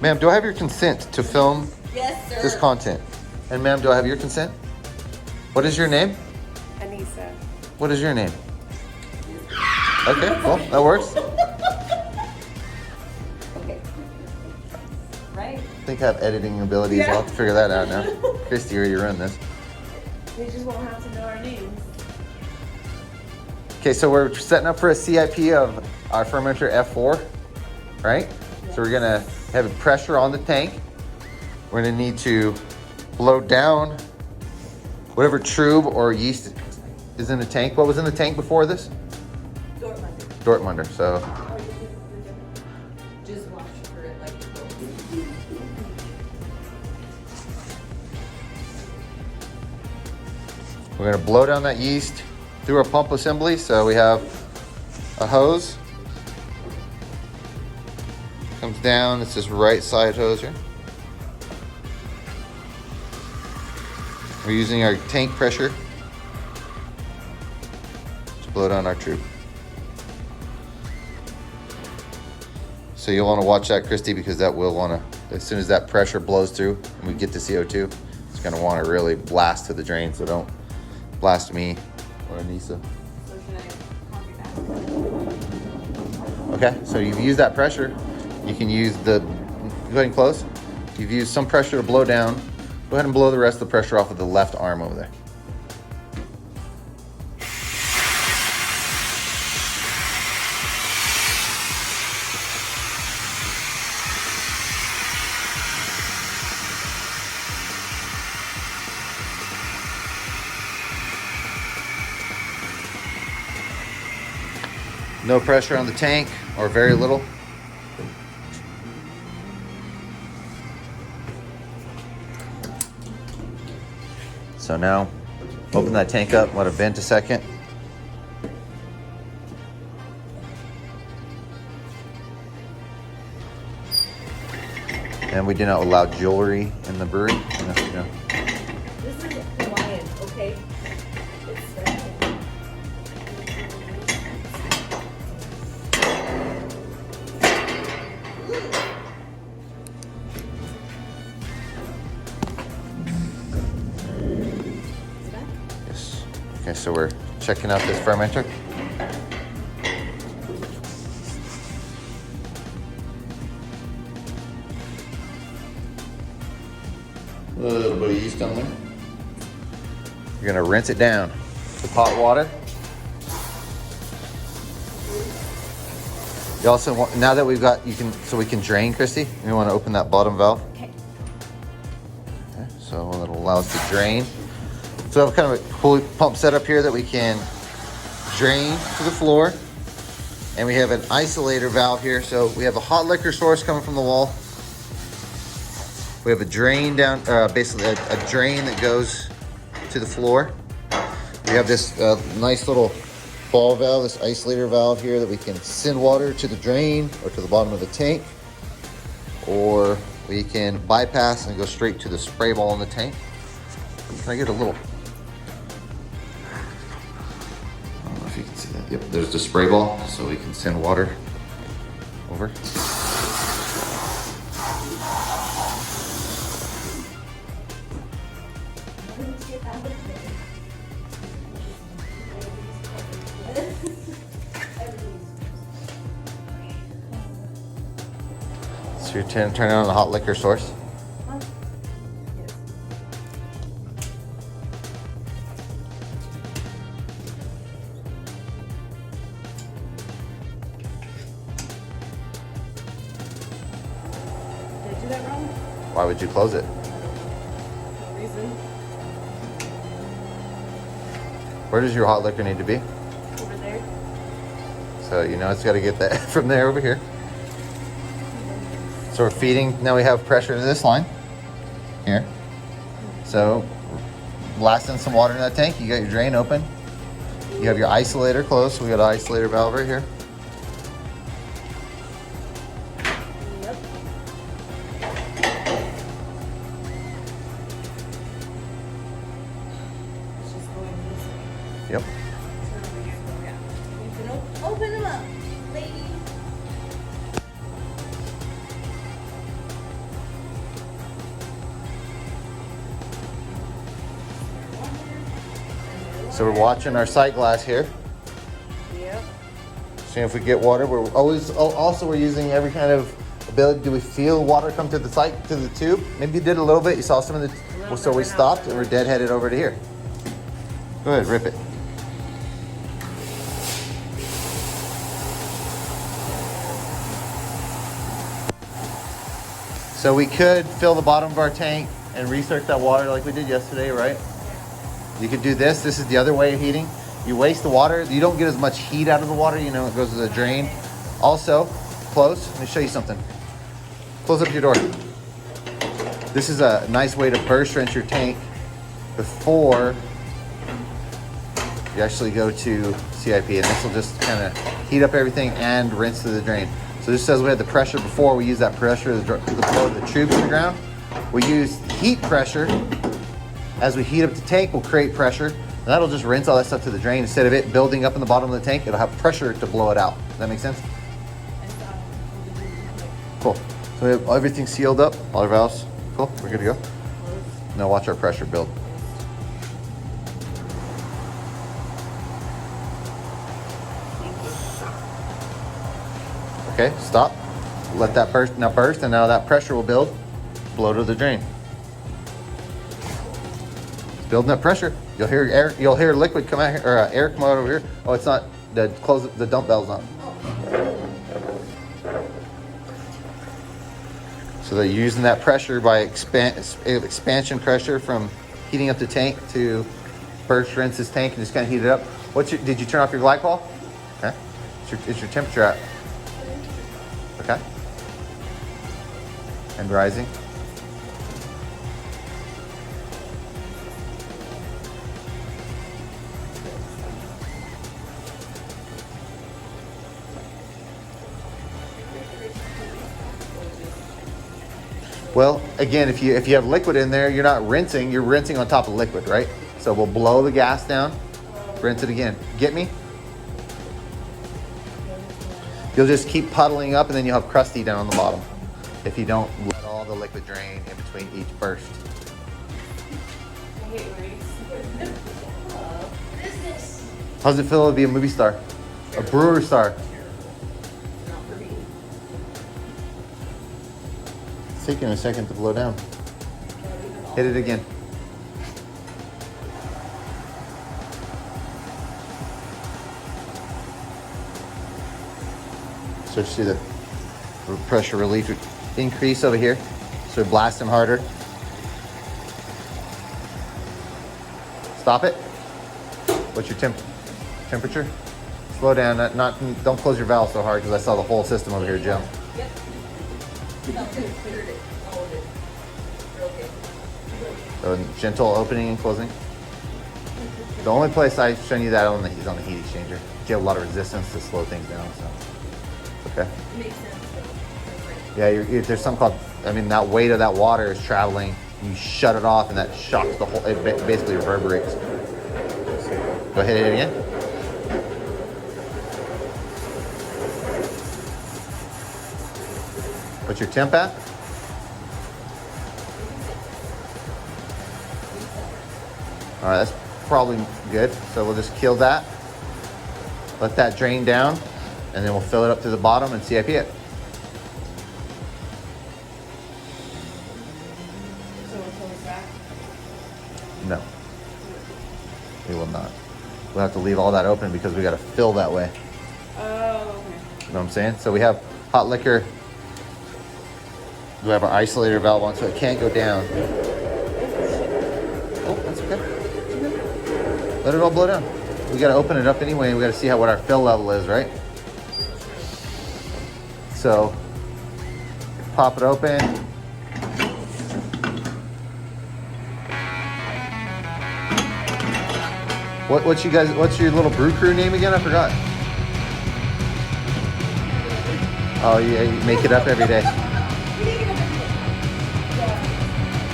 Ma'am, do I have your consent to film Yes, sir. this content? And ma'am, do I have your consent? What is your name? Anissa. What is your name? Okay, well, that works. Okay. Right? I think I have editing abilities. Yeah. I'll have to figure that out now. Christy already run this. They just won't have to know our names. Okay, so we're setting up for a CIP of our fermenter F4, right? Yes. So we're gonna have a pressure on the tank. We're gonna need to blow down whatever trube or yeast is in the tank. What was in the tank before this? Dortmunder. Dortmunder, so. Or you can just wash for it like you We're gonna blow down that yeast through our pump assembly. So we have a hose. Comes down, it's this right side hose here. We're using our tank pressure to blow down our tube. So you'll wanna watch that, Christy, because that will wanna, as soon as that pressure blows through and we get to CO2, it's gonna wanna really blast to the drain, so don't blast me or Anissa. So should I copy that? Okay, so you've used that pressure. You can use the, go ahead and close. You've used some pressure to blow down. Go ahead and blow the rest of the pressure off of the left arm over there. No pressure on the tank, or very little. So now, open that tank up, let it vent a second. And we do not allow jewelry in the brewery. No. This is Hawaiian, okay? Yes. Okay, so we're checking out this fermenter. A little bit of yeast on there. You're gonna rinse it down with hot water. You also want, now that we've got, so we can drain, Christy, we want to open that bottom valve. Okay. Okay, so it'll allow us to drain. So we have kind of a cool pump setup here that we can drain to the floor. And we have an isolator valve here. So we have a hot liquor source coming from the wall. We have a drain down, basically a drain that goes to the floor. We have this nice little ball valve, this isolator valve here that we can send water to the drain or to the bottom of the tank. Or we can bypass and go straight to the spray ball in the tank. Can I get a little? I don't know if you can see that. Yep, there's the spray ball, so we can send water over. So you're turning on the hot liquor source. Did I do that wrong? Why would you close it? No reason. Where does your hot liquor need to be? Over there. So you know it's got to get that from there over here. So we're feeding, now we have pressure to this line here. So blasting some water in that tank. You got your drain open. You have your isolator closed. So we got an isolator valve right here. Yep. It's just going this way. Yep. Turn over here. Yeah. You can open them up, lady. So we're watching our sight glass here. Yep. Seeing if we get water. We're always, also we're using every kind of ability. Do we feel water come to the sight, to the tube? Maybe you did a little bit. You saw some of the, so we stopped and we're deadheaded over to here. Go ahead, rip it. So we could fill the bottom of our tank and recirculate that water like we did yesterday, right? You could do this. This is the other way of heating. You waste the water. You don't get as much heat out of the water. You know, it goes to the drain. Also, close. Let me show you something. Close up your door. This is a nice way to burst rinse your tank before you actually go to CIP. And this will just kind of heat up everything and rinse to the drain. So this says we had the pressure before. We use that pressure to blow the tube to the ground. We use heat pressure. As we heat up the tank, we'll create pressure. And that'll just rinse all that stuff to the drain. Instead of it building up in the bottom of the tank, it'll have pressure to blow it out. Does that make sense? Cool. So we have everything sealed up, all our valves. Cool, we're good to go. Now watch our pressure build. Okay, stop. Let that burst, and now that pressure will build, blow to the drain. It's building up pressure. You'll hear air, you'll hear liquid come out here, or air come out over here. Oh, it's not, the dump valve's not. So they're using that pressure by expansion pressure from heating up the tank to burst rinse this tank and just kind of heat it up. Did you turn off your glycol? Okay. Is your temperature at? Okay. And rising. Well, again, if you have liquid in there, you're not rinsing, you're rinsing on top of liquid, right? So we'll blow the gas down, rinse it again. Get me? You'll just keep puddling up and then you'll have crusty down on the bottom if you don't let all the liquid drain in between each burst. How's it feel to be a movie star? A brewer star? It's taking a second to blow down. Hit it again. So see the pressure relief increase over here. So blast them harder. Stop it. What's your temperature? Slow down. Don't close your valve so hard because I saw the whole system over here jump. So gentle opening and closing. The only place I've shown you that on is on the heat exchanger. You have a lot of resistance to slow things down. So. Okay. Makes sense. Yeah, there's something called, that weight of that water is traveling. You shut it off and that shocks the whole, it basically reverberates. Go ahead and hit it again. What's your temp at? All right, that's probably good. So we'll just kill that. Let that drain down. And then we'll fill it up to the bottom and CIP it. So we'll pull it back? No. We will not. We'll have to leave all that open because we got to fill that way. Oh, okay. You know what I'm saying? So we have hot liquor. We have our isolator valve on so it can't go down. Oh, that's okay. Let it all blow down. We got to open it up anyway and we got to see what our fill level is, right? So, pop it open. What's your little brew crew name again? I forgot. Oh yeah, you make it up every day.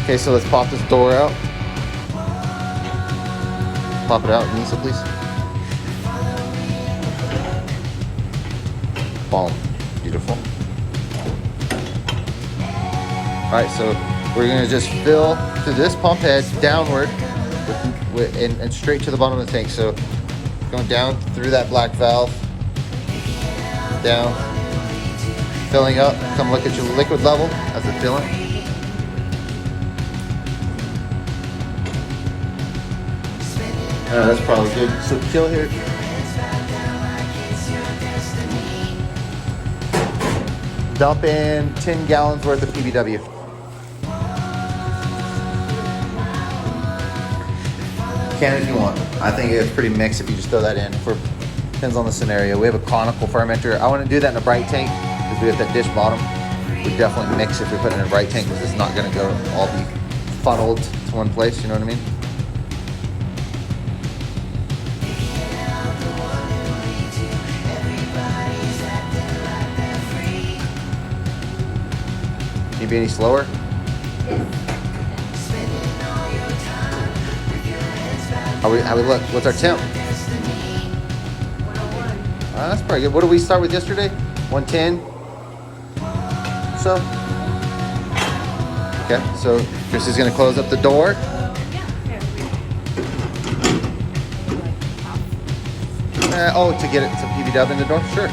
Okay, so let's pop this door out. Pop it out, Nisa, please. Boom. Beautiful. All right, so we're gonna just fill to this pump head downward and straight to the bottom of the tank. So going down through that black valve, down, filling up. Come look at your liquid level as it's filling. That's probably good. So kill here. Dump in 10 gallons worth of PBW. Can if you want. I think it's pretty mixed if you just throw that in. Depends on the scenario. We have a conical fermenter. I want to do that in a bright tank because we have that dish bottom. We definitely mix if we put it in a bright tank because it's not going to go all be funneled to one place. You know what I mean? Can you be any slower? How we look? What's our temp? 101. That's pretty good. What did we start with yesterday? 110. So. Okay. So Chrissy's gonna close up the door. To get it some PBW in the door. Sure.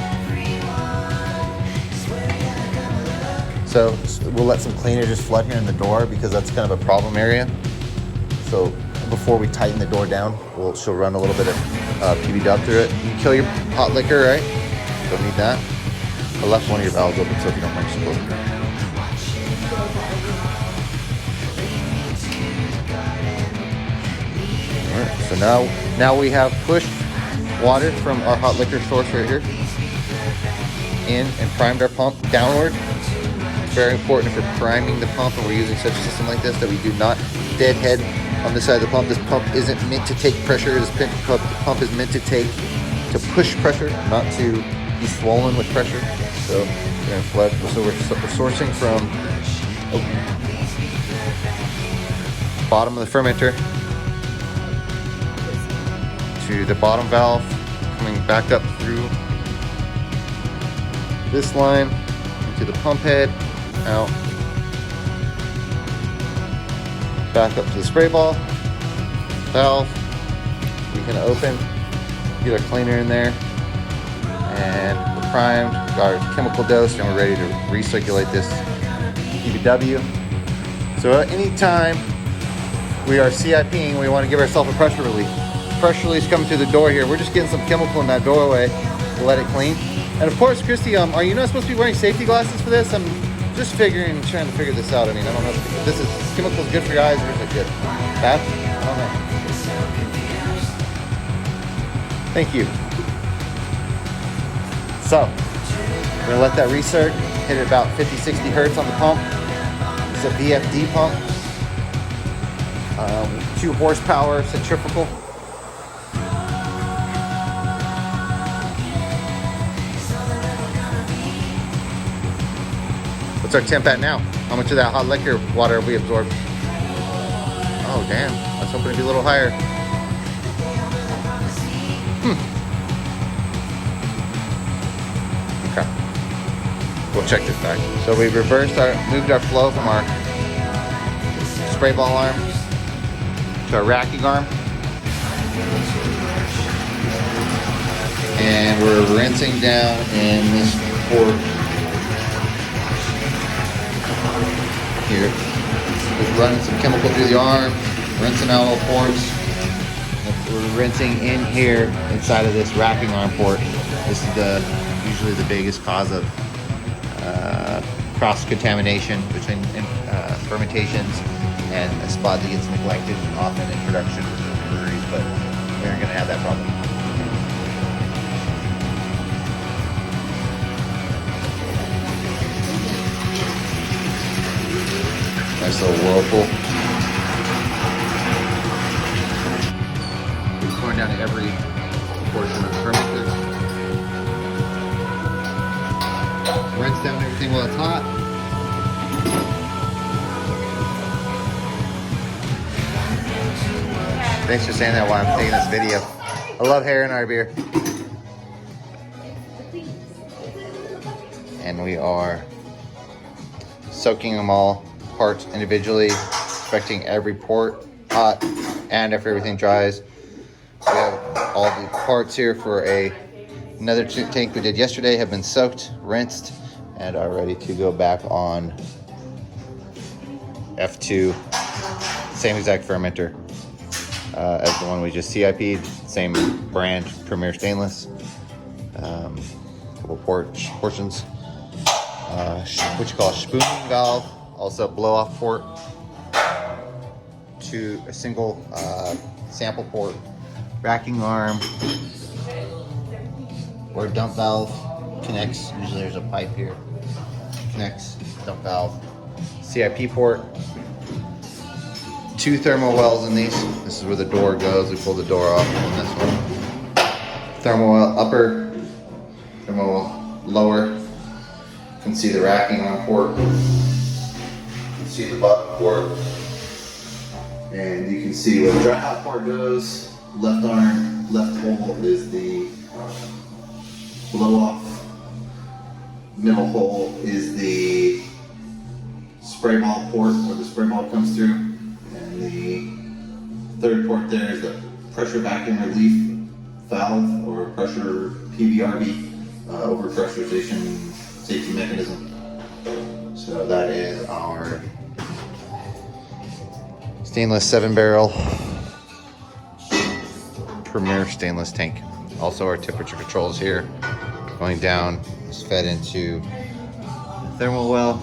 So we'll let some cleaner just flood here in the door because that's kind of a problem area. So before we tighten the door down, she'll run a little bit of PBW through it. You can kill your hot liquor, right? Don't need that. I left one of your valves open, so if you don't mind, just close it. All right. So now we have pushed water from our hot liquor source right here in and primed our pump downward. Very important if we're priming the pump and we're using such a system like this that we do not deadhead on this side of the pump. This pump isn't meant to take pressure. This pump is meant to push pressure, not to be swollen with pressure. So we're gonna flood. So we're sourcing from bottom of the fermenter to the bottom valve, coming back up through this line into the pump head. Out, back up to the spray ball valve. We can open, get our cleaner in there, and we're primed, got our chemical dose, and we're ready to recirculate this PBW. So anytime we are CIPing, we want to give ourselves a pressure relief. Pressure release coming through the door here. We're just getting some chemical in that doorway to let it clean. And of course, Christy, are you not supposed to be wearing safety glasses for this? I'm just trying to figure this out. I mean, I don't know if this is chemicals good for your eyes or is it good? Bad? I don't know. Thank you. So, we're gonna let that recirc, hit it about 50, 60 hertz on the pump. It's a VFD pump. 2 horsepower centrifugal. What's our temp at now? How much of that hot liquor water have we absorbed? Oh, damn. I was hoping it'd be a little higher. Okay. We'll check this back. So we moved our flow from our spray ball arm to our racking arm. And we're rinsing down in this port here. Just running some chemical through the arm, rinsing out all ports. We're rinsing in here inside of this racking arm port. This is usually the biggest cause of cross-contamination between fermentations and a spot that gets neglected often in production breweries, but we aren't going to have that problem. Nice little whirlpool. We're pouring down every portion of the fermenter. Rinse down everything while it's hot. Thanks for saying that while I'm taking this video. I love hair in our beer. And we are soaking them all parts individually, inspecting every port, hot, And after everything dries, we have all the parts here for another tank we did yesterday have been soaked, rinsed, and are ready to go back on F2. Same exact fermenter as the one we just CIP'd. Same brand, BrEWeRy Stainless. Couple portions. What you call a spooning valve, also blow off port to a single sample port, racking arm, or dump valve connects. Usually there's a pipe here, connects dump valve, CIP port, 2 thermal wells in these. This is where the door goes. We pull the door off on this one. Thermal well upper, thermal well lower. You can see the racking arm port. You can see the button port. And you can see where the dry hot port goes. Left arm, left hole is the blow off. Middle hole is the spray ball port where the spray ball comes through. And the third port there is the pressure vacuum relief valve or pressure PVRV, overpressurization safety mechanism. So that is our stainless 7-barrel BrEWeRy stainless tank. Also our temperature controls here. Going down is fed into the thermal well.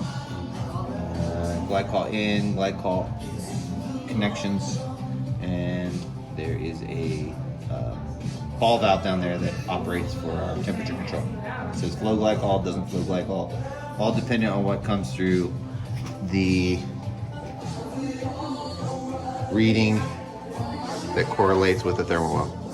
Glycol in, glycol connections, and there is a ball valve down there that operates for our temperature control. It says flow glycol, doesn't flow glycol, all dependent on what comes through the reading that correlates with the thermal well.